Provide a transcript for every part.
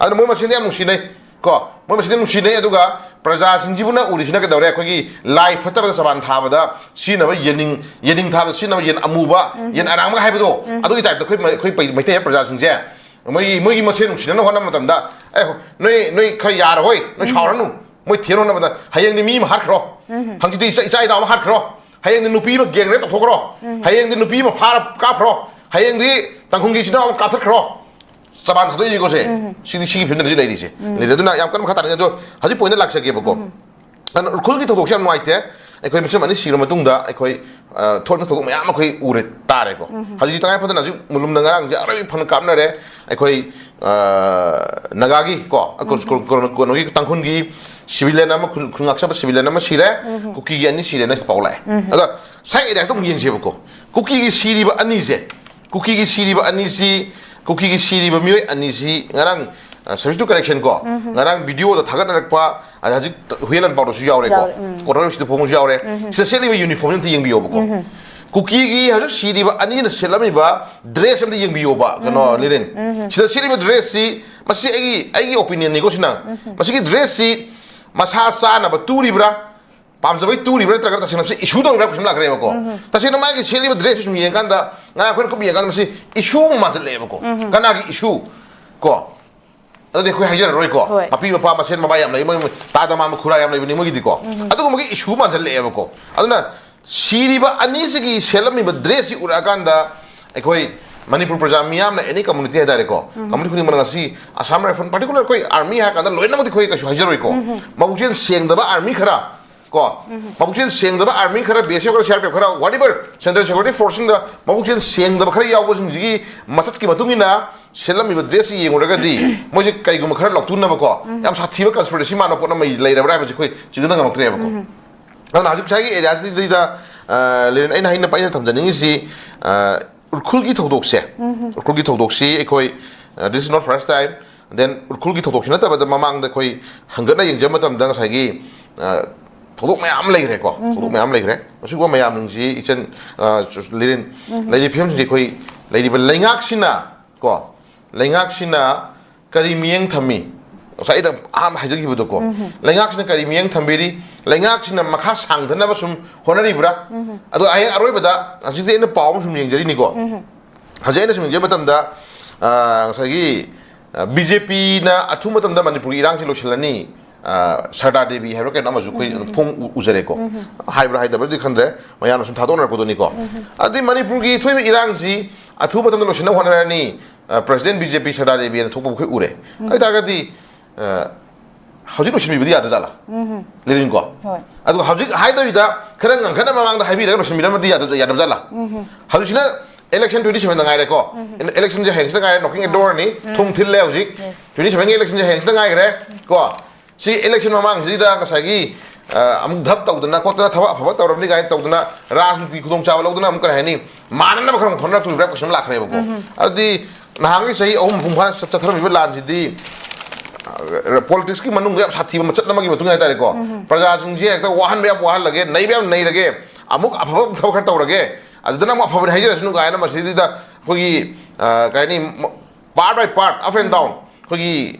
ꯑꯗꯨꯅ ꯃꯣꯏ ꯃꯁꯦꯟꯗꯤ ꯌꯥꯝ ꯅꯨꯡꯁꯤꯅꯩ ꯀꯣ ꯃꯣꯏ ꯃꯁꯦꯟꯗꯤ ꯅꯨꯡꯁꯤꯅꯩ ꯑꯗꯨꯒ ꯄ꯭ꯔꯖꯥꯁꯤꯡꯁꯤꯕꯨꯅ ꯎꯔꯤꯁꯤꯅ ꯀꯩꯗꯧꯔꯦ ꯑꯩꯈꯣꯏꯒꯤ ꯂꯥꯏ ꯐꯠꯇꯕꯗ ꯁꯕꯥꯟ ꯊꯥꯕꯗ ꯁꯤꯖꯤꯟꯅꯕ ꯌꯦꯅꯤꯡ ꯊꯥꯕꯗ ꯁꯤꯖꯤꯟꯅꯕ ꯌꯦꯟ ꯑꯃꯨꯕ ꯌꯦꯟ ꯑꯔꯥꯡꯕ ꯍꯥꯏꯕꯗꯣ ꯑꯗꯨꯒꯤ ꯇꯥꯏꯞꯇ ꯑꯩꯈꯣꯏ ꯃꯩꯇꯩ ꯄ꯭ꯔꯖꯥꯁꯤꯡꯁꯦ ꯃꯣꯏꯒꯤ ꯃꯁꯦꯟ ꯅꯨꯡꯁꯤꯅꯅ ꯍꯣꯠꯅꯕ ꯃꯇꯝꯗ ꯅꯣꯏ ꯈꯔ ꯌꯥꯔꯍꯣꯏ ꯅꯣꯏ ꯁꯥꯎꯔꯅꯨ ꯃꯣꯏ ꯊꯦꯟ ꯍꯣꯠꯅꯕꯗ ꯍꯌꯦꯡꯗꯤ ꯃꯤ ꯑꯃ ꯍꯥꯠꯈ꯭ꯔꯣ ꯍꯪꯆꯤꯠꯇꯤ ꯏꯆꯥ ꯏꯅꯥꯎ ꯑꯃ ꯍꯥꯠꯈ꯭ꯔꯣ ꯍꯌꯦꯡꯗꯤ ꯅꯨꯄꯤ ꯑꯃ ꯒꯦꯡ ꯔꯦꯞ ꯇꯧꯊꯣꯛꯈ꯭ꯔꯣ ꯍꯌꯦꯡꯗꯤ ꯅꯨꯄꯤ ꯑꯃ ꯐꯥꯔ ꯀꯥꯞꯈ꯭ꯔꯣ ꯍꯌꯦꯡꯗꯤ ꯇꯥꯡꯈꯨꯜꯒꯤ ꯏꯆꯤꯟ ꯏꯅꯥꯎ ꯑꯃ ꯀꯥꯞꯊꯠꯈ꯭ꯔꯣ ꯆꯕꯥꯟ ꯊꯥꯗꯣꯛꯏꯀꯣꯁꯦ ꯁꯤꯒꯤ ꯐꯤꯕꯝꯗꯁꯨ ꯂꯩꯔꯤꯁꯦ ꯂꯩꯔꯦ ꯑꯗꯨꯅ ꯌꯥꯝ ꯀꯟꯅ ꯃꯈꯥ ꯇꯥꯅꯤꯡꯉꯦ ꯑꯗꯣ ꯍꯧꯖꯤꯛ ꯄꯣꯏꯟꯗ ꯂꯥꯛꯆꯒꯦꯕꯀꯣ ꯎꯈ꯭ꯔꯨꯜꯒꯤ ꯊꯧꯗꯣꯛꯁꯦ ꯌꯥꯝ ꯅꯨꯡꯉꯥꯏꯇꯦ ꯑꯩꯈꯣꯏ ꯃꯁꯦꯝ ꯑꯅꯤ ꯁꯤꯔꯕ ꯃꯇꯨꯡꯗ ꯑꯩꯈꯣꯏ ꯊꯣꯛꯄ ꯊꯧꯗꯣꯛ ꯃꯌꯥꯝ ꯑꯩꯈꯣꯏ ꯎꯔꯦ ꯇꯥꯔꯦꯀꯣ ꯍꯧꯖꯤꯛꯇꯤ ꯇꯉꯥꯏ ꯐꯗꯅ ꯍꯧꯖꯤꯛ ꯃꯨꯂꯨꯝꯗ ꯉꯔꯥꯡꯁꯦ ꯑꯔꯣꯏꯕ ꯐꯅ ꯀꯥꯞꯅꯔꯦ ꯑꯩꯈꯣꯏ ꯅꯥꯒꯥꯒꯤ ꯀꯣ ꯀꯩꯅꯣꯒꯤ ꯇꯥꯡꯈꯨꯜꯒꯤ ꯁꯤꯚꯤꯂꯤꯌꯟ ꯑꯃ ꯈꯨꯟꯉꯥꯛꯆꯕ ꯁꯤꯚꯤꯂꯤꯌꯟ ꯑꯃ ꯁꯤꯔꯦ ꯀꯨꯀꯤꯒꯤ ꯑꯅꯤ ꯁꯤꯔꯦꯅ ꯄꯥꯎ ꯂꯥꯛꯑꯦ ꯑꯗ ꯁꯥꯏꯠ ꯑꯦꯔꯤꯌꯥꯁꯤꯗ ꯑꯃꯨꯛ ꯌꯦꯡꯁꯦꯕꯀꯣ ꯀꯨꯀꯤꯒꯤ ꯁꯤꯔꯤꯕ ꯑꯅꯤꯁꯤ ꯀꯨꯀꯤꯒꯤ ꯁꯤꯔꯤꯕ ꯃꯤꯑꯣꯏ ꯑꯅꯤꯁꯤ ꯉꯔꯥꯡ ꯁꯔꯚꯤꯁ ꯇꯨ ꯀꯔꯦꯛꯁꯟ ꯀꯣ ꯉꯔꯥꯡ ꯚꯤꯗꯤꯑꯣꯗ ꯊꯥꯒꯠꯅꯔꯛꯄ ꯍꯧꯖꯤꯛ ꯍꯨꯌꯦꯟ ꯄꯥꯎꯗꯁꯨ ꯌꯥꯎꯔꯦꯀꯣ ꯀꯣꯇꯔ ꯁꯤꯗ ꯐꯣꯡꯕꯁꯨ ꯌꯥꯎꯔꯦ ꯁꯤꯗ ꯁꯦꯠꯂꯤꯕ ꯌꯨꯅꯤꯐꯣꯔꯝ ꯑꯝꯇ ꯌꯦꯡꯕꯤꯌꯣꯕꯀꯣ ꯀꯨꯀꯤꯒꯤ ꯍꯧꯖꯤꯛ ꯁꯤꯔꯤꯕ ꯑꯅꯤꯅ ꯁꯦꯠꯂꯝꯃꯤꯕ ꯗ꯭ꯔꯦꯁ ꯑꯝꯇ ꯌꯦꯡꯕꯤꯌꯣꯕ ꯀꯩꯅꯣ ꯂꯤꯔꯦꯟ ꯁꯤꯗ ꯁꯦꯠꯂꯤꯕ ꯗ꯭ꯔꯦꯁꯁꯤ ꯃꯁꯤ ꯑꯩꯒꯤ ꯑꯣꯄꯤꯅꯤꯌꯟꯅꯤꯀꯣ ꯁꯤꯅ ꯃꯁꯤꯒꯤ ꯗ꯭ꯔꯦꯁꯁꯤ ꯃꯁꯥ ꯆꯥꯅꯕ ꯇꯨꯔꯤꯕ꯭ꯔꯥ ꯄꯥꯝꯖꯕꯩ ꯇꯨꯔꯤꯕ꯭ꯔꯥ ꯅꯠꯇ꯭ꯔꯒ ꯇꯁꯦꯡꯅ ꯃꯁꯤ ꯏꯁꯨ ꯇꯧꯔꯤꯕ꯭ꯔꯥ ꯀꯩꯁꯨꯝ ꯂꯥꯛꯈ꯭ꯔꯦꯕꯀꯣ ꯇꯁꯦꯡꯅ ꯃꯥꯒꯤ ꯁꯦꯠꯂꯤꯕ ꯗ꯭ꯔꯦꯁꯁꯤ ꯁꯨꯝ ꯌꯦꯡꯀꯥꯟꯗ ꯉꯔꯥꯡ ꯑꯩꯈꯣꯏꯅ ꯀꯨꯞ ꯌꯦꯡꯀꯥꯟꯗ ꯃꯁꯤ ꯏꯁꯨ ꯑꯃ ꯃꯥꯟꯁꯤꯜꯂꯛꯑꯦꯕꯀꯣ ꯀꯅꯥꯒꯤ ꯏꯁꯨ ꯀꯣ ꯑꯗꯨꯗꯤ ꯑꯩꯈꯣꯏ ꯍꯥꯏꯖꯔꯔꯣꯏꯀꯣ ꯃꯄꯤ ꯃꯄꯥ ꯃꯁꯦꯟ ꯃꯕꯥ ꯌꯥꯝ ꯂꯩ ꯃꯣꯏ ꯇꯥꯗ ꯃꯥꯃ ꯈꯨꯔꯥ ꯌꯥꯝ ꯂꯩꯕꯅꯤ ꯃꯣꯏꯒꯤꯗꯤꯀꯣ ꯑꯗꯨꯒꯨꯝꯕꯒꯤ ꯏꯁꯨ ꯃꯥꯟꯁꯤꯜꯂꯛꯑꯦꯕꯀꯣ ꯑꯗꯨꯅ ꯁꯤꯔꯤꯕ ꯑꯅꯤꯁꯤꯒꯤ ꯁꯦꯠꯂꯝꯃꯤꯕ ꯗ꯭ꯔꯦꯁꯁꯤ ꯎꯔꯛꯑꯀꯥꯟꯗ ꯑꯩꯈꯣꯏ ꯃꯅꯤꯄꯨꯔ ꯄ꯭ꯔꯖꯥ ꯃꯤꯌꯥꯝꯅ ꯑꯦꯅꯤ ꯀꯝꯃꯨꯅꯤꯇꯤ ꯍꯥꯏꯇꯥꯔꯦꯀꯣ ꯀꯝꯃꯨꯅꯤꯇꯤ ꯈꯨꯗꯤꯡꯃꯛꯅ ꯉꯁꯤ ꯑꯁꯥꯝ ꯔꯥꯏꯐꯜ ꯄꯥꯔꯇꯤꯀꯨꯂꯔ ꯑꯩꯈꯣꯏ ꯑꯥꯔꯃꯤ ꯍꯥꯏꯔꯀꯥꯟꯗ ꯂꯣꯏꯅꯃꯛꯇꯤ ꯑꯩꯈꯣꯏ ꯀꯩꯁꯨ ꯍꯥꯏꯖꯔꯣꯏꯀꯣ ꯃꯕꯨꯛꯆꯦꯜ ꯁꯦꯡꯗꯕ ꯑꯥꯔꯃꯤ ꯈꯔ ꯀꯣ ꯃꯕꯨꯛꯆꯦꯜ ꯁꯦꯡꯗꯕ ꯑꯥꯔꯃꯤ ꯈꯔ ꯕꯤ ꯑꯦꯁ ꯑꯦꯐ ꯈꯔ ꯁꯤ ꯑꯥꯔ ꯄꯤ ꯑꯦꯐ ꯈꯔ ꯋꯥꯠ ꯑꯦꯚꯔ ꯁꯦꯟꯇ꯭ꯔꯦꯜ ꯁꯦꯀ꯭ꯌꯨꯔꯤꯇꯤ ꯐꯣꯔꯁꯁꯤꯡꯗ ꯃꯕꯨꯛꯆꯦꯜ ꯁꯦꯡꯗꯕ ꯈꯔ ꯌꯥꯎꯕꯁꯤꯡꯁꯤꯒꯤ ꯃꯆꯠꯀꯤ ꯃꯇꯨꯡ ꯏꯟꯅ ꯁꯦꯠꯂꯝꯃꯤꯕ ꯗ꯭ꯔꯦꯁꯁꯤ ꯌꯦꯡꯉꯨꯔꯒꯗꯤ ꯃꯣꯏꯁꯦ ꯀꯩꯒꯨꯝꯕ ꯈꯔ ꯂꯧꯇꯨꯅꯕꯀꯣ ꯌꯥꯝ ꯁꯥꯊꯤꯕ ꯀꯟꯁꯄꯤꯔꯦꯁꯤ ꯃꯥꯟꯕ ꯄꯣꯠ ꯑꯃ ꯂꯩꯔꯕ꯭ꯔꯥ ꯍꯥꯏꯕꯁꯤ ꯑꯩꯈꯣꯏ ꯆꯤꯡꯅꯕ ꯉꯝꯃꯛꯇ꯭ꯔꯦꯕꯀꯣ ꯑꯗꯨꯅ ꯍꯧꯖꯤꯛ ꯉꯁꯥꯏꯒꯤ ꯑꯦꯔꯤꯌꯥꯁꯤꯗꯩꯗ ꯑꯩꯅ ꯊꯝꯖꯅꯤꯡꯉꯤꯁꯤ ꯎꯈ꯭ꯔꯨꯜꯒꯤ ꯊꯧꯗꯣꯛꯁꯦ ꯑꯩꯈꯣꯏ this is not first time then ꯎꯈ꯭ꯔꯨꯜꯒꯤ ꯊꯧꯗꯣꯛꯁꯤ ꯅꯠꯇꯕꯗ ꯃꯃꯥꯡꯗ ꯑꯩꯈꯣꯏ ꯍꯪꯒꯠꯅ ꯌꯦꯡꯖꯕ ꯃꯇꯝꯗ ꯉꯁꯥꯏꯒꯤ ꯊꯧꯗꯣꯛ ꯃꯌꯥꯝ ꯂꯩꯈ꯭ꯔꯦꯀꯣ ꯊꯧꯗꯣꯛ ꯃꯌꯥꯝ ꯂꯩꯈ꯭ꯔꯦ ꯃꯁꯤꯒꯨꯝꯕ ꯃꯌꯥꯝꯁꯤ ꯏꯆꯟ ꯂꯤꯔꯤꯟ ꯂꯩꯔꯤꯕ ꯐꯤꯕꯝꯁꯤꯗꯤ ꯑꯩꯈꯣꯏ ꯂꯩꯔꯤꯕ ꯂꯩꯉꯥꯛꯁꯤꯅ ꯀꯔꯤ ꯃꯤꯠꯌꯦꯡ ꯊꯝꯃꯤ ꯉꯁꯥꯏ ꯑꯩꯅ ꯑꯍꯥꯟꯕ ꯍꯥꯏꯖꯈꯤꯕꯗꯣꯀꯣ ꯂꯩꯉꯥꯛꯁꯤꯅ ꯀꯔꯤ ꯃꯤꯠꯌꯦꯡ ꯊꯝꯕꯤꯔꯤ ꯂꯩꯉꯥꯛꯁꯤꯅ ꯃꯈꯥ ꯁꯥꯡꯊꯅꯕ ꯁꯨꯝ ꯍꯣꯠꯅꯔꯤꯕ꯭ꯔꯥ ꯑꯗꯣ ꯍꯌꯦꯡ ꯑꯔꯣꯏꯕꯗ ꯍꯧꯖꯤꯛꯇꯤ ꯑꯩꯅ ꯄꯥꯎ ꯑꯃ ꯁꯨꯝ ꯌꯦꯡꯖꯔꯤꯅꯤꯀꯣ ꯍꯧꯖꯤꯛ ꯑꯩꯅ ꯁꯨꯝ ꯌꯦꯡꯖꯕ ꯃꯇꯝꯗ ꯉꯁꯥꯏꯒꯤ ꯕꯤ ꯖꯦ ꯄꯤꯅ ꯑꯊꯨꯕ ꯃꯇꯝꯗ ꯃꯅꯤꯄꯨꯔꯒꯤ ꯏꯔꯥꯡꯁꯤ ꯂꯣꯏꯁꯤꯜꯂꯅꯤ ꯁꯔꯗꯥꯔ ꯗꯦꯕꯤ ꯍꯥꯏꯕ꯭ꯔꯥ ꯀꯩꯅꯣ ꯑꯃꯁꯨ ꯑꯩꯈꯣꯏ ꯐꯣꯡ ꯎꯖꯔꯦꯀꯣ ꯍꯥꯏꯕ꯭ꯔꯥ ꯍꯥꯏꯗꯕ꯭ꯔꯗꯤ ꯈꯪꯗ꯭ꯔꯦ ꯃꯌꯥꯝꯅ ꯁꯨꯝ ꯊꯥꯗꯣꯛꯅꯔꯛꯄꯗꯨꯅꯤꯀꯣ ꯑꯗꯩ ꯃꯅꯤꯄꯨꯔꯒꯤ ꯊꯣꯛꯏꯕ ꯏꯔꯥꯡꯁꯤ ꯑꯊꯨꯕ ꯃꯇꯝꯗ ꯂꯣꯏꯁꯤꯟꯅꯕ ꯍꯣꯠꯅꯔꯅꯤ ꯄ꯭ꯔꯁꯤꯗꯦꯟ ꯕꯤ ꯖꯦ ꯄꯤ ꯁꯔꯗꯥꯔ ꯗꯦꯕꯤꯅ ꯊꯣꯛꯄ ꯑꯩꯈꯣꯏ ꯎꯔꯦ ꯑꯗꯨ ꯑꯣꯏꯇꯥꯔꯒꯗꯤ ꯍꯧꯖꯤꯛ ꯂꯣꯏꯁꯤꯟꯕꯤꯕꯗꯤ ꯌꯥꯗꯖꯥꯠꯂꯥ ꯂꯤꯔꯤꯟꯀꯣ ꯑꯗꯨꯒ ꯍꯧꯖꯤꯛ ꯍꯥꯏꯗꯕꯤꯗ ꯈꯔ ꯉꯟꯈꯠꯅ ꯃꯃꯥꯡꯗ ꯍꯥꯏꯕꯤꯔꯒ ꯂꯣꯏꯁꯤꯟꯕꯤꯔꯝꯃꯗꯤ ꯌꯥꯗꯕꯖꯥꯠꯂꯥ ꯍꯧꯖꯤꯛꯁꯤꯅ election 27 ngaireko election je hengsta ngaire knocking a door ni thung thille hojik 27 election je hengsta ngaire ko si election mamang sida ngasagi amuk dhap tawdana kotna thaba phaba tawramni gai tawdana rajniti khudong chawa lawdana amuk hani manana bakham khonna tu rap kasam lakhre ko adi nahangi sahi ahum phumphana chatharam iba lan sidi politics ki manung yam sathi ma chatna magi matung ai tare ko praja singje ekta wahan be wahan lage nei be nei lage amuk aphaba thaba khar tawrage aduna ma phaba haijasnu gaina masjidida khogi kaini part by part up and down khogi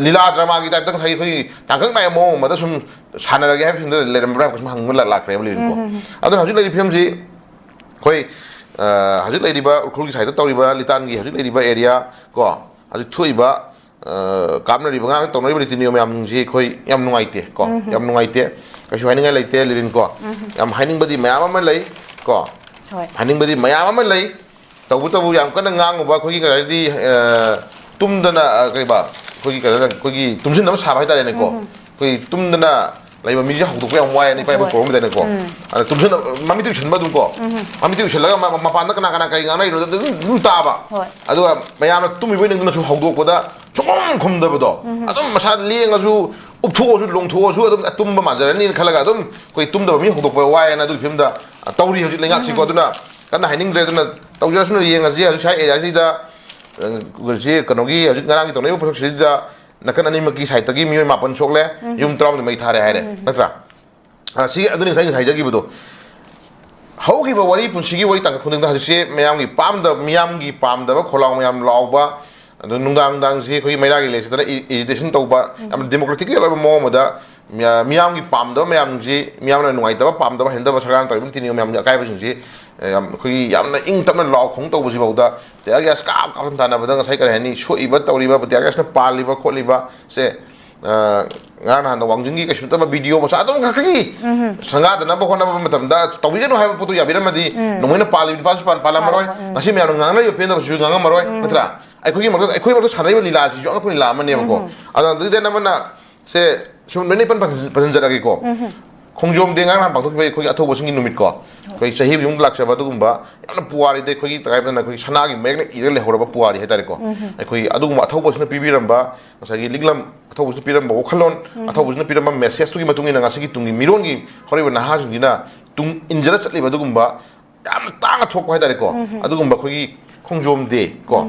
lila drama gi type tang sai khogi tangkhang nai mo ma da sum sanarage have sinda leram bra kusum hangmula lakre bali ko aduna haju lei film ji khoi haju lei ba ukhul gi saida tawri ba litan gi haju lei ba area ko haju thui ba kamna ri bang tong ri tini yom yam ji khoi yam nungaite ko yam nungaite kasu haning ngai leite lirin ko yam haning badi mayam ma lei ko haning badi mayam ma lei tabu yam kana ngang ba khoi gi garadi tumdana kai ba khoi gi tumsin nam sa bai ta ne ko khoi tumdana laiba mi ji hawdu ko yam wai ni pai ba ko me ko ana tumsin mami tu chenba dum ko mami tu chelaga ma pan da kana kai ngang nai dum ta ba adu mayam tumi boi nang su hawdu ko da chong khum da bodo adum masa leng asu upthu asu longthu asu adum tumba majarani khalaga adum koi tumda mi hawdu ko wai na du film da tawri hoji lengak si ko duna kana haining dre duna tawjasnu yeng aji asu sai area ji da gurji kanogi hoji ngarang gi tonai prosok si da nakan ani maki sai tagi mi mapan chokle yum tram mai thare haire natra si aduni sai sai jagi bodo haugi ba wari punsi gi wari tang khunding da hasi meyam gi pam da ba kholang meyam law ba ꯑꯗꯣ ꯅꯨꯡꯗꯥꯡꯁꯤ ꯑꯩꯈꯣꯏꯒꯤ ꯃꯩꯔꯥꯒꯤ ꯂꯦꯛꯁꯤꯗꯅ ꯏꯖꯤꯇꯦꯁꯟ ꯇꯧꯕ ꯌꯥꯝꯅ ꯗꯦꯃꯣꯀ꯭ꯔꯦꯇꯤꯛꯀꯤ ꯑꯣꯏꯕ ꯃꯑꯣꯡ ꯑꯃꯗ ꯃꯤꯌꯥꯝꯒꯤ ꯄꯥꯝꯗꯕ ꯃꯌꯥꯝꯁꯤ ꯃꯤꯌꯥꯝꯅ ꯅꯨꯡꯉꯥꯏꯇꯕ ꯄꯥꯝꯗꯕ ꯍꯦꯟꯗꯕ ꯁꯔꯀꯥꯔꯅ ꯇꯧꯔꯤꯕ ꯅꯤꯇꯤ ꯃꯌꯥꯝꯒꯤ ꯑꯀꯥꯏꯕꯁꯤꯡꯁꯤ ꯑꯩꯈꯣꯏꯒꯤ ꯌꯥꯝꯅ ꯏꯪ ꯇꯞꯅ ꯂꯥꯎ ꯈꯣꯡ ꯇꯧꯕꯁꯤꯐꯥꯎꯗ ꯇꯤꯌꯔ ꯒ꯭ꯌꯥꯁ ꯀꯥꯞ ꯇꯥꯟꯅꯕꯗ ꯉꯁꯥꯏ ꯀꯔꯤ ꯍꯥꯏꯅꯤ ꯁꯣꯛꯏꯕ ꯇꯧꯔꯤꯕ ꯇꯤꯌꯔ ꯒ꯭ꯌꯥꯁꯅ ꯄꯥꯜꯂꯤꯕ ꯈꯣꯠꯂꯤꯕ ꯁꯦ ꯉꯔꯥꯡ ꯅꯍꯥꯟꯗ ꯋꯥꯡꯖꯤꯡꯒꯤ ꯀꯩꯁꯨ ꯅꯠꯇꯕ ꯚꯤꯗꯤꯑꯣ ꯃꯆꯥ ꯑꯗꯨꯝ ꯈꯛꯒꯤ ꯁꯪꯒꯥꯗꯅꯕ ꯍꯣꯠꯅꯕ ꯃꯇꯝꯗ ꯇꯧꯕꯤꯒꯅꯨ ꯍꯥꯏꯕ ꯄꯣꯠꯇꯨ ꯌꯥꯕꯤꯔꯝꯃꯗꯤ ꯅꯣꯡꯃꯩꯅ ꯄꯥꯜꯂꯤꯕ ꯅꯨꯄꯥꯁꯨ ꯄꯥꯜꯂꯝꯃꯔꯣꯏ ꯉꯁꯤ ꯃꯌꯥꯝꯅ ꯉꯥꯡꯅꯔꯤꯕ ꯄꯦꯟꯗꯕꯁꯤꯁꯨ ꯉꯥꯡꯉꯝꯃꯔꯣꯏ ꯅꯠꯇ꯭ꯔꯥ ꯑꯩꯈꯣꯏꯒꯤ ꯃꯔꯛꯇ ꯁꯥꯟꯅꯔꯤꯕ ꯂꯤꯂꯥꯁꯤꯁꯨ ꯑꯉꯛꯄ ꯂꯤꯂꯥ ꯑꯃꯅꯦꯕꯀꯣ ꯑꯗꯣ ꯑꯗꯨꯗꯤ ꯑꯃꯅ ꯁꯦ ꯁꯨꯝ ꯂꯣꯏꯅ ꯏꯄꯟ ꯄꯟꯖꯔꯒꯦꯀꯣ ꯈꯣꯡꯖꯣꯝ ꯗꯦ ꯉꯔꯥꯡ ꯅꯍꯥꯟ ꯄꯥꯡꯊꯣꯛꯈꯤꯕ ꯑꯩꯈꯣꯏꯒꯤ ꯑꯊꯧꯕꯁꯤꯡꯒꯤ ꯅꯨꯃꯤꯠꯀꯣ ꯑꯩꯈꯣꯏ ꯆꯍꯤ ꯌꯨꯝꯗ ꯂꯥꯛꯆꯕ ꯑꯗꯨꯒꯨꯝꯕ ꯌꯥꯝꯅ ꯄꯨꯋꯥꯔꯤꯗ ꯑꯩꯈꯣꯏꯒꯤ ꯇꯉꯥꯏꯐꯗꯅ ꯑꯩꯈꯣꯏꯒꯤ ꯁꯅꯥꯒꯤ ꯃꯌꯦꯛꯅ ꯏꯔꯒ ꯂꯩꯍꯧꯔꯕ ꯄꯨꯋꯥꯔꯤ ꯍꯥꯏꯇꯥꯔꯦꯀꯣ ꯑꯩꯈꯣꯏꯒꯤ ꯑꯗꯨꯒꯨꯝꯕ ꯑꯊꯧꯕꯁꯤꯅ ꯄꯤꯕꯤꯔꯝꯕ ꯉꯁꯥꯏꯒꯤ ꯂꯤꯛꯂꯝ ꯑꯊꯧꯕꯁꯤꯅ ꯄꯤꯔꯝꯕ ꯋꯥꯈꯜꯂꯣꯟ ꯑꯊꯧꯕꯁꯤꯅ ꯄꯤꯔꯝꯕ ꯃꯦꯁꯦꯖꯇꯨꯒꯤ ꯃꯇꯨꯡ ꯏꯟꯅ ꯉꯁꯤꯒꯤ ꯇꯨꯡꯒꯤ ꯃꯤꯔꯣꯟꯒꯤ ꯍꯧꯔꯤꯕ ꯅꯍꯥꯁꯤꯡꯁꯤꯅ ꯇꯨꯡ ꯏꯟꯖꯔ ꯆꯠꯂꯤꯕ ꯑꯗꯨꯒꯨꯝꯕ ꯌꯥꯝꯅ ꯇꯥꯡꯅ ꯊꯣꯛꯄ ꯍꯥꯏꯇꯥꯔꯦꯀꯣ ꯑꯗꯨꯒꯨꯝꯕ ꯑꯩꯈꯣꯏꯒꯤ ꯈꯣꯡꯖꯣꯝ ꯗꯦ ꯀꯣ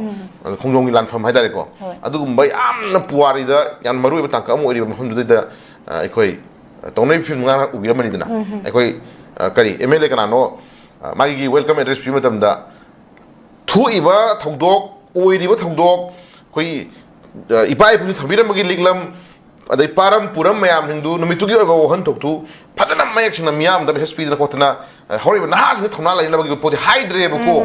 ꯈꯣꯡꯖꯣꯝꯒꯤ ꯂꯥꯟꯐꯝ ꯍꯥꯏꯇꯥꯔꯦꯀꯣ ꯑꯗꯨꯒꯨꯝꯕ ꯌꯥꯝꯅ ꯄꯨꯋꯥꯔꯤꯗ ꯌꯥꯝꯅ ꯃꯔꯨꯑꯣꯏꯕ ꯇꯥꯡꯀꯛ ꯑꯃ ꯑꯣꯏꯔꯤꯕ ꯃꯐꯝꯗꯨꯗꯩꯗ ꯑꯩꯈꯣꯏ ꯇꯧꯅꯔꯤꯕ ꯐꯤꯂꯝ ꯉꯥꯡꯅ ꯎꯕꯤꯔꯝꯕꯅꯤꯗꯅ ꯑꯩꯈꯣꯏ ꯀꯔꯤ ꯑꯦꯝ ꯑꯦꯜ ꯑꯦ ꯀꯅꯥꯅꯣ ꯃꯥꯒꯤ ꯋꯦꯜꯀꯝ ꯑꯦꯗ꯭ꯔꯦꯁ ꯄꯤꯕ ꯃꯇꯝꯗ ꯊꯣꯛꯏꯕ ꯊꯧꯗꯣꯛ ꯑꯣꯏꯔꯤꯕ ꯊꯧꯗꯣꯛ ꯑꯩꯈꯣꯏꯒꯤ ꯏꯄꯥ ꯏꯄꯨꯁꯤꯡ ꯊꯝꯕꯤꯔꯝꯕꯒꯤ ꯂꯤꯛꯂꯝ ꯑꯗꯩ ꯄꯥꯔꯝ ꯄꯨꯔꯝ ꯃꯌꯥꯝꯁꯤꯡꯗꯨ ꯅꯨꯃꯤꯠꯇꯨꯒꯤ ꯑꯣꯏꯕ ꯋꯥꯍꯟꯊꯣꯛꯇꯨ ꯐꯖꯅ ꯃꯌꯦꯛ ꯁꯦꯡꯅ ꯃꯤꯌꯥꯝꯗ ꯃꯦꯁꯦꯖ ꯄꯤꯗꯅ ꯈꯣꯠꯇꯅ ꯍꯧꯔꯤꯕ ꯅꯍꯥꯁꯤꯡꯗ ꯊꯧꯅꯥ ꯂꯩꯅꯕꯒꯤ ꯄꯣꯠꯇꯤ ꯍꯥꯏꯗ꯭ꯔꯦꯕꯀꯣ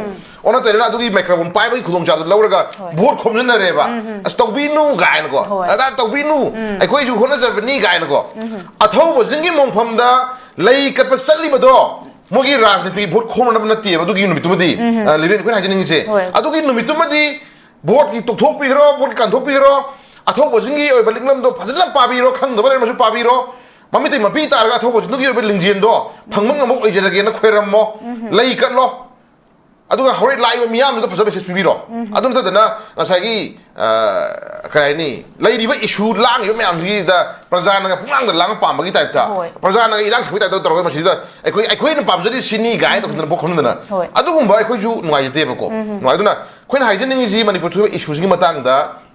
ꯑꯣꯟꯅ ꯇꯩꯅꯅ ꯑꯗꯨꯒꯤ ꯃꯥꯏꯀ꯭ꯔꯣꯐꯣꯟ ꯄꯥꯏꯕꯒꯤ ꯈꯨꯗꯣꯡꯆꯥꯕꯗꯨ ꯂꯧꯔꯒ ꯚꯣꯠ ꯈꯣꯝꯖꯤꯟꯅꯔꯦꯕ ꯑꯁ ꯇꯧꯕꯤꯅꯨ ꯀꯥꯏꯅꯀꯣ ꯑꯗꯥ ꯇꯧꯕꯤꯅꯨ ꯑꯩꯈꯣꯏꯁꯨ ꯍꯣꯠꯅꯖꯕꯅꯤ ꯀꯥꯏꯅꯀꯣ ꯑꯊꯧꯕꯁꯤꯡꯒꯤ ꯃꯣꯡꯐꯝꯗ ꯂꯩ ꯀꯠꯄ ꯆꯠꯂꯤꯕꯗꯣ ꯃꯣꯏꯒꯤ ꯔꯥꯖꯅꯤꯇꯤꯒꯤ ꯚꯣꯠ ꯈꯣꯝꯅꯕ ꯅꯠꯇꯦꯕ ꯑꯗꯨꯒꯤ ꯅꯨꯃꯤꯠꯇꯨꯃꯗꯤ ꯂꯤꯔꯦꯟ ꯑꯩꯈꯣꯏꯅ ꯍꯥꯏꯖꯅꯤꯡꯉꯤꯁꯦ ꯑꯗꯨꯒꯤ ꯅꯨꯃꯤꯠꯇꯨꯃꯗꯤ ꯚꯣꯠꯀꯤ ꯇꯣꯛꯊꯣꯛꯄꯤꯈ꯭ꯔꯣ ꯚꯣꯠ ꯀꯥꯟꯊꯣꯛꯄꯤꯈ꯭ꯔꯣ ꯑꯊꯧꯕꯁꯤꯡꯒꯤ ꯑꯣꯏꯕ ꯂꯤꯛꯂꯝꯗꯣ ꯐꯖꯅ ꯄꯥꯕꯤꯔꯣ ꯈꯪꯗꯕ ꯂꯩꯔꯃꯁꯨ ꯄꯥꯕꯤꯔꯣ ꯃꯃꯤꯠꯇꯩ ꯃꯄꯤ ꯇꯥꯔꯒ ꯑꯊꯧꯕꯁꯤꯡꯗꯨꯒꯤ ꯑꯣꯏꯕ ꯂꯤꯡꯖꯦꯜꯗꯣ ꯐꯪꯕ ꯉꯝꯕ ꯑꯣꯏꯖꯔꯒꯦꯅ ꯈꯣꯏꯔꯝꯃꯣ ꯂꯩ ꯀꯠꯂꯣ ꯑꯗꯨꯒ ꯍꯧꯔꯛ ꯂꯥꯛꯏꯕ ꯃꯤꯌꯥꯝꯗꯨꯗ ꯐꯖꯕ ꯃꯦꯁꯦꯖ ꯄꯤꯕꯤꯔꯣ ꯑꯗꯨ ꯅꯠꯇꯗꯅ ꯉꯁꯥꯏꯒꯤ ꯀꯩ ꯍꯥꯏꯅꯤ ꯂꯩꯔꯤꯕ ꯏꯁꯨ ꯂꯥꯡꯉꯤꯕ ꯃꯌꯥꯝꯁꯤꯒꯤꯗ ꯄ꯭ꯔꯖꯥꯅꯒ ꯄꯨꯡꯂꯥꯡꯗ ꯂꯥꯡꯕ ꯄꯥꯝꯕꯒꯤ ꯇꯥꯏꯞꯇ ꯄ꯭ꯔꯖꯥꯅꯒ ꯏꯔꯥꯡ ꯁꯛꯄꯒꯤ ꯇꯥꯏꯞꯇ ꯇꯧꯔꯒ ꯃꯁꯤꯗ ꯑꯩꯈꯣꯏꯅ ꯄꯥꯝꯖꯔꯤ ꯁꯤꯅꯤ ꯒꯥꯏ ꯇꯧꯗꯅ ꯄꯣꯛ ꯈꯣꯝꯗꯅ ꯑꯗꯨꯒꯨꯝꯕ ꯑꯩꯈꯣꯏꯁꯨ ꯅꯨꯡꯉꯥꯏꯖꯗꯦꯕꯀꯣ ꯅꯨꯡꯉꯥꯏꯗꯨꯅ ꯑꯩꯈꯣꯏꯅ ꯍꯥꯏꯖꯅꯤꯡꯉꯤꯁꯤ ꯃꯅꯤꯄꯨꯔ ꯊꯣꯛꯏꯕ ꯏꯁꯨꯁꯤꯒꯤ ꯃꯇꯥꯡꯗ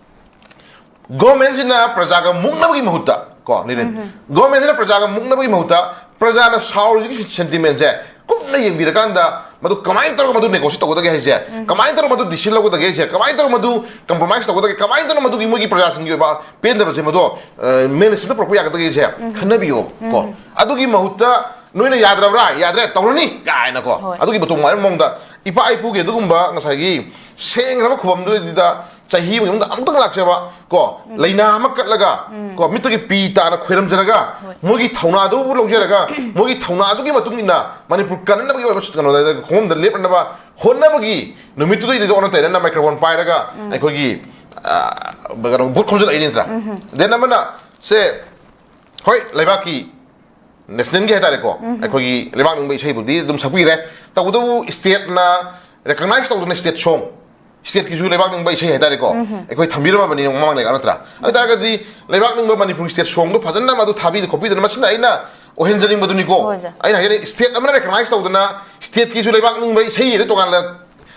ꯒꯣꯔꯃꯦꯟꯁꯤꯅ ꯄ꯭ꯔꯖꯥꯒ ꯃꯨꯛꯅꯕꯒꯤ ꯃꯍꯨꯠꯇ ꯀꯣ ꯅꯤꯔꯦꯟ ꯒꯣꯔꯃꯦꯟꯁꯤꯅ ꯄ꯭ꯔꯖꯥꯒ ꯃꯨꯛꯅꯕꯒꯤ ꯃꯍꯨꯠꯇ ꯄ꯭ꯔꯖꯥꯅ ꯁꯥꯎꯔꯤꯁꯤꯒꯤ ꯁꯦꯟꯇꯤꯃꯦꯟꯁꯦ ꯀꯨꯞꯅ ꯌꯦꯡꯕꯤꯔꯀꯥꯟꯗ ꯃꯗꯨ ꯀꯃꯥꯏꯅ ꯇꯧꯔꯒ ꯃꯗꯨ ꯅꯦꯒꯣꯁꯤꯌꯦꯠ ꯇꯧꯒꯗꯒꯦ ꯍꯥꯏꯁꯦ ꯀꯃꯥꯏꯅ ꯇꯧꯔꯒ ꯃꯗꯨ ꯗꯤꯁꯤꯖꯟ ꯂꯧꯒꯗꯒꯦ ꯍꯥꯏꯁꯦ ꯀꯃꯥꯏꯅ ꯇꯧꯔꯒ ꯃꯗꯨ ꯀꯝꯄ꯭ꯔꯣꯃꯥꯏꯁ ꯇꯧꯒꯗꯒꯦ ꯀꯃꯥꯏꯅ ꯇꯧꯔꯒ ꯃꯗꯨꯒꯤ ꯃꯣꯏꯒꯤ ꯄ꯭ꯔꯖꯥꯁꯤꯡꯒꯤ ꯑꯣꯏꯕ ꯄꯦꯟꯗꯕꯁꯦ ꯃꯗꯣ ꯃꯦꯅꯦꯖꯃꯦꯟꯇ ꯄꯨꯔꯛꯄ ꯌꯥꯒꯗꯒꯦꯁꯦ ꯈꯟꯅꯕꯤꯌꯣ ꯀꯣ ꯑꯗꯨꯒꯤ ꯃꯍꯨꯠꯇ ꯅꯣꯏꯅ ꯌꯥꯗ꯭ꯔꯕ꯭ꯔꯥ ꯌꯥꯗ꯭ꯔꯦ ꯇꯧꯔꯅꯤ ꯀꯥꯏꯅꯀꯣ ꯑꯗꯨꯒꯤ ꯃꯇꯨꯡ ꯃꯥꯏꯕ ꯃꯑꯣꯡꯗ ꯏꯄꯥ ꯏꯄꯨꯒꯤ ꯑꯗꯨꯒꯨꯝꯕ ꯉꯁꯥꯏꯒꯤ ꯁꯦꯡꯈ꯭ꯔꯕ ꯈꯨꯕꯝꯗꯨꯗ ꯆꯍꯤ ꯑꯃꯒꯤ ꯃꯅꯨꯡꯗ ꯑꯃꯨꯛꯇꯪ ꯂꯥꯛꯆꯕ ꯀꯣ ꯂꯩꯅꯥ ꯑꯃ ꯀꯠꯂꯒ ꯀꯣ ꯃꯤꯠꯇꯒꯤ ꯄꯤ ꯇꯥꯅ ꯈꯣꯏꯔꯝꯖꯔꯒ ꯃꯣꯏꯒꯤ ꯊꯧꯅꯥꯗꯨꯕꯨ ꯂꯧꯖꯔꯒ ꯃꯣꯏꯒꯤ ꯊꯧꯅꯥꯗꯨꯒꯤ ꯃꯇꯨꯡ ꯏꯟꯅ ꯃꯅꯤꯄꯨꯔ ꯀꯟꯅꯕꯒꯤ ꯑꯣꯏꯕ ꯀꯩꯅꯣꯗ ꯈꯣꯡꯝꯗ ꯂꯦꯞꯅꯕ ꯍꯣꯠꯅꯕꯒꯤ ꯅꯨꯃꯤꯠꯇꯨꯗꯩꯗ ꯑꯣꯟꯅ ꯇꯩꯅꯅ ꯃꯥꯏꯀ꯭ꯔꯣꯐꯣꯟ ꯄꯥꯏꯔꯒ ꯑꯩꯈꯣꯏꯒꯤ ꯀꯩꯅꯣ ꯚꯣꯠ ꯈꯣꯝꯖꯤꯜꯂꯛꯏ ꯅꯠꯇ꯭ꯔꯥ ꯗꯦꯟ ꯑꯃꯅ ꯁꯦ ꯍꯣꯏ ꯂꯩꯕꯥꯛꯀꯤ ꯅꯦꯁꯅꯦꯜꯒꯤ ꯍꯥꯏꯇꯥꯔꯦꯀꯣ ꯑꯩꯈꯣꯏꯒꯤ ꯂꯩꯕꯥꯛ ꯅꯤꯡꯕ ꯏꯁꯩꯕꯨꯗꯤ ꯑꯗꯨꯝ ꯁꯛꯄꯤꯔꯦ ꯇꯧꯕꯇꯕꯨ ꯁ꯭ꯇꯦꯠꯅ ꯔꯦꯀꯒꯅꯥꯏꯁ ꯇꯧꯗꯨꯅ ꯁ꯭ꯇꯦꯠ ꯁꯣꯡ ꯁ꯭ꯇꯦꯠꯀꯤꯁꯨ ꯂꯩꯕꯥꯛ ꯅꯤꯡꯕ ꯏꯁꯩ ꯍꯥꯏꯇꯥꯔꯦꯀꯣ ꯑꯩꯈꯣꯏ ꯊꯝꯕꯤꯔꯝꯃꯕꯅꯤ ꯃꯃꯥꯡ ꯂꯩꯕꯥꯛ ꯅꯠꯇ꯭ꯔꯥ ꯑꯗꯨ ꯑꯣꯏꯇꯥꯔꯒꯗꯤ ꯂꯩꯕꯥꯛ ꯅꯤꯡꯕ ꯃꯅꯤꯄꯨꯔ ꯁ꯭ꯇꯦꯠ ꯁꯣꯡꯗꯣ ꯐꯖꯅ ꯃꯗꯨ ꯊꯥꯕꯤꯗ ꯈꯣꯠꯄꯤꯗꯅ ꯃꯁꯤꯅ ꯑꯩꯅ ꯑꯣꯏꯍꯟꯖꯅꯤꯡꯕꯗꯨꯅꯤꯀꯣ ꯑꯩꯅ ꯍꯥꯏꯖꯅꯤꯡ ꯁ꯭ꯇꯦꯠ ꯑꯃꯅ ꯔꯦꯀꯒꯅꯥꯏꯁ ꯇꯧꯗꯅ ꯁ꯭ꯇꯦꯠꯀꯤꯁꯨ ꯂꯩꯕꯥꯛ ꯅꯤꯡꯕ ꯏꯁꯩ ꯇꯣꯉꯥꯟꯅ